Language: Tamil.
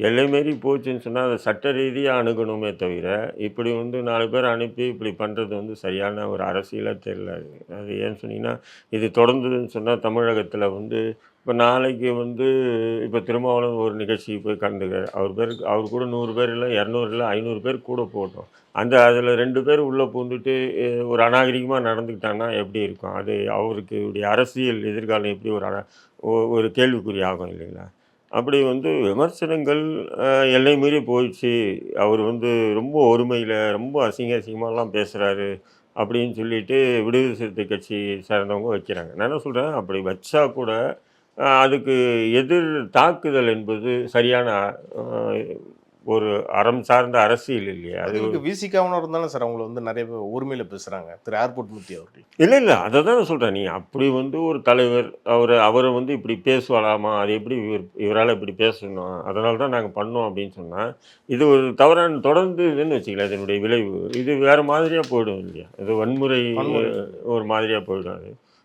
எல்லை மீறி போச்சுன்னு சொன்னால் அதை சட்ட ரீதியாக அணுகணுமே தவிர இப்படி 4 பேர் அனுப்பி இப்படி பண்ணுறது சரியான ஒரு அரசியலாக தெரியல. அது ஏன்னு சொன்னீங்கன்னா இது தொடர்ந்ததுன்னு சொன்னால் தமிழகத்தில் இப்போ நாளைக்கு இப்போ திருமாவளவன் ஒரு நிகழ்ச்சிக்கு போய் கலந்துக்கிறார். அவர் கூட 100 பேர் இல்லை, 200 இல்லை, 500 பேர் கூட போட்டோம். அதில் 2 பேர் உள்ளே பூந்துட்டு ஒரு அநாகரிகமாக நடந்துக்கிட்டாங்கன்னா எப்படி இருக்கும்? அது அவருக்கு அரசியல் எதிர்காலம் எப்படி ஒரு கேள்விக்குறி ஆகும் இல்லைங்களா? அப்படி விமர்சனங்கள் எல்லை மீறி போயிடுச்சு. அவர் ரொம்ப ஒருமையில் ரொம்ப அசிங்கமாலாம் பேசுகிறாரு அப்படின்னு சொல்லிட்டு விடுதலை சிறுத்தை கட்சி சார்ந்தவங்க வைக்கிறாங்க. நான் என்ன சொல்கிறேன், அப்படி வச்சா கூட அதுக்கு எதிர் தாக்குதல் என்பது சரியான ஒரு அறம் சார்ந்த அரசியல் இல்லையா? அது விசிகாவனும் இருந்தாலும் சார் அவங்கள நிறைய பேர் உரிமையில் பேசுகிறாங்க. திரு ஏர்போர்ட் மூர்த்தி அவர்கள். இல்லை அதை தான் நான் சொல்கிறேன். நீ அப்படி ஒரு தலைவர் அவரை இப்படி பேசுவாலாமா? அது எப்படி இவரால் இப்படி பேசணும்? அதனால தான் நாங்கள் பண்ணோம் அப்படின்னு சொன்னால் இது ஒரு தவறான தொடர்ந்து இதுன்னு வச்சுக்கலாம். இதனுடைய விளைவு இது வேறு மாதிரியாக போயிடும் இல்லையா? இது வன்முறை ஒரு மாதிரியாக போயிடும். அது